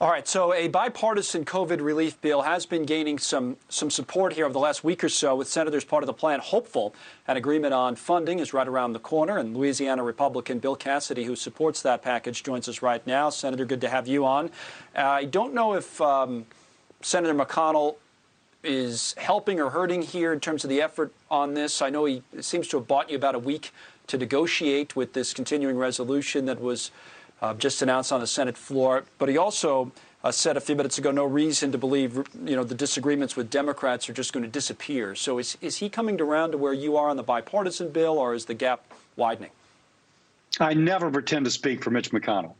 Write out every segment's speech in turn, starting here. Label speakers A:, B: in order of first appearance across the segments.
A: All right, so a bipartisan COVID relief bill has been gaining some support here over the last week or so, with senators part of the plan hopeful an agreement on funding is right around the corner. And Louisiana Republican Bill Cassidy, who supports that package, joins us right now. Senator, good to have you on. I don't know if Senator McConnell is helping or hurting here in terms of the effort on this. I know he seems to have bought you about a week to negotiate with this continuing resolution that was just announced on the Senate floor. But he also said a few minutes ago no reason to believe, the disagreements with Democrats are just going to disappear. So is he coming around to where you are on the bipartisan bill, or is the gap widening?
B: I never pretend to speak for Mitch McConnell.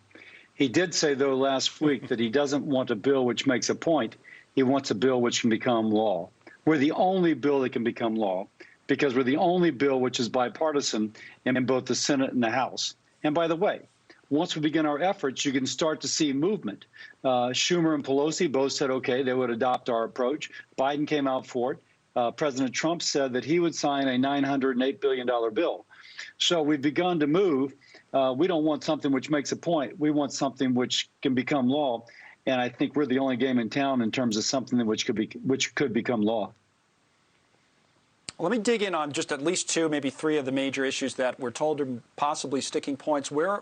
B: He did say, though, last week that he doesn't want a bill which makes a point. He wants a bill which can become law. We're the only bill that can become law because we're the only bill which is bipartisan in both the Senate and the House. And by the way, once we begin our efforts, you can start to see movement. Schumer and Pelosi both said, OK, they would adopt our approach. Biden came out for it. President Trump said that he would sign a $908 billion bill. So we've begun to move. We don't want something which makes a point. We want something which can become law. And I think we're the only game in town in terms of something which could become law.
A: Let me dig in on just at least two, maybe three of the major issues that we're told are possibly sticking points. Where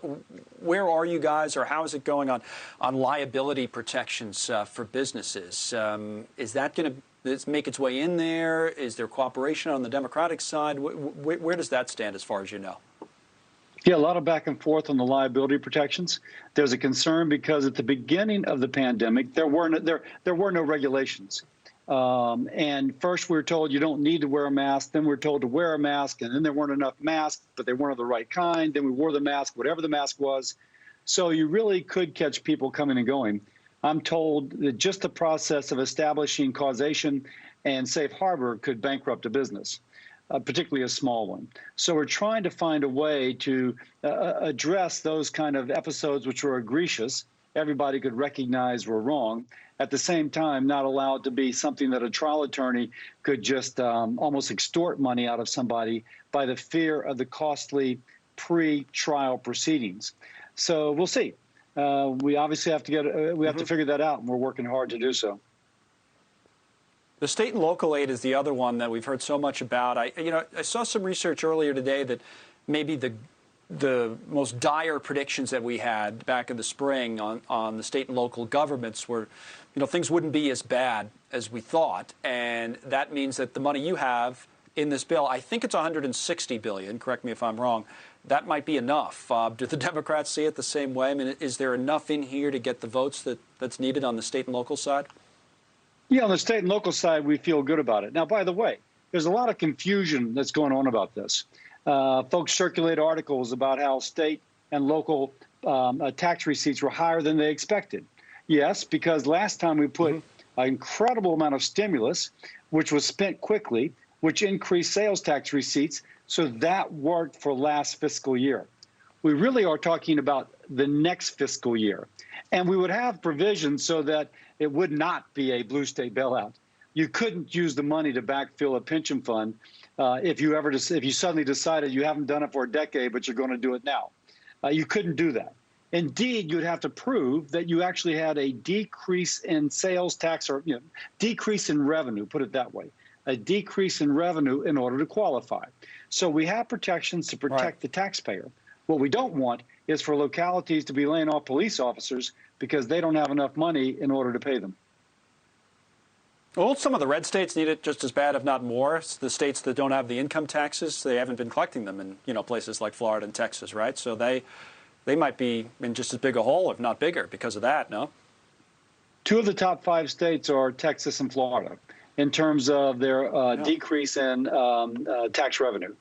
A: are you guys, or how is it going on liability protections for businesses? Is that going to make its way in there? Is there cooperation on the Democratic side? Where does that stand as far as you know?
B: Yeah, a lot of back and forth on the liability protections. There's a concern because at the beginning of the pandemic, there were no regulations. And first we were told you don't need to wear a mask. Then we were told to wear a mask. And then there weren't enough masks, but they weren't of the right kind. Then we wore the mask, whatever the mask was. So you really could catch people coming and going. I'm told that just the process of establishing causation and safe harbor could bankrupt a business, particularly a small one. So we're trying to find a way to address those kind of episodes which were egregious, everybody could recognize were wrong, at the same time not allow it to be something that a trial attorney could just almost extort money out of somebody by the fear of the costly pre-trial proceedings. So we'll see. We obviously have to have to figure that out, and we're working hard to do so.
A: The state and local aid is the other one that we've heard so much about. I saw some research earlier today that maybe the most dire predictions that we had back in the spring on the state and local governments were, things wouldn't be as bad as we thought. And that means that the money you have in this bill, I think it's $160 billion, correct me if I'm wrong, that might be enough. Do the Democrats see it the same way? I mean, is there enough in here to get the votes that's needed on the state and local side?
B: Yeah, on the state and local side, we feel good about it. Now, by the way, there's a lot of confusion that's going on about this. Folks circulate articles about how state and local tax receipts were higher than they expected. Yes, because last time we put an incredible amount of stimulus, which was spent quickly, which increased sales tax receipts. So that worked for last fiscal year. We really are talking about the next fiscal year. And we would have provisions so that it would not be a blue state bailout. You couldn't use the money to backfill a pension fund if you suddenly decided you haven't done it for a decade, but you're going to do it now. You couldn't do that. Indeed, you'd have to prove that you actually had a decrease in sales tax or decrease in revenue, put it that way, a decrease in revenue in order to qualify. So we have protections to protect the taxpayer. What we don't want is for localities to be laying off police officers because they don't have enough money in order to pay them.
A: Well, some of the red states need it just as bad, if not more. The states that don't have the income taxes, they haven't been collecting them in places like Florida and Texas, right? So they might be in just as big a hole, if not bigger, because of that, no?
B: 2 of the top 5 states are Texas and Florida in terms of their decrease in tax revenue.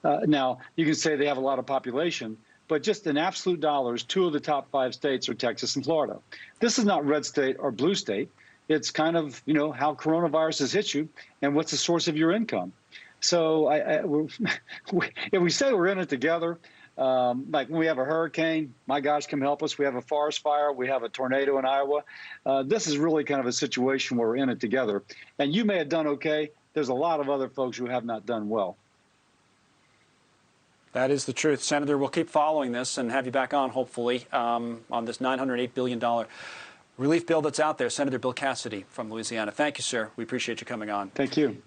B: Now, you can say they have a lot of population, but just in absolute dollars, 2 of the top 5 states are Texas and Florida. This is not red state or blue state. It's kind of, how coronavirus has hit you and what's the source of your income. So if we say we're in it together, like when we have a hurricane, my gosh, come help us. We have a forest fire. We have a tornado in Iowa. This is really kind of a situation where we're in it together. And you may have done okay. There's a lot of other folks who have not done well.
A: That is the truth. Senator, we'll keep following this and have you back on, hopefully, on this $908 billion relief bill that's out there. Senator Bill Cassidy from Louisiana. Thank you, sir. We appreciate you coming on.
B: Thank you.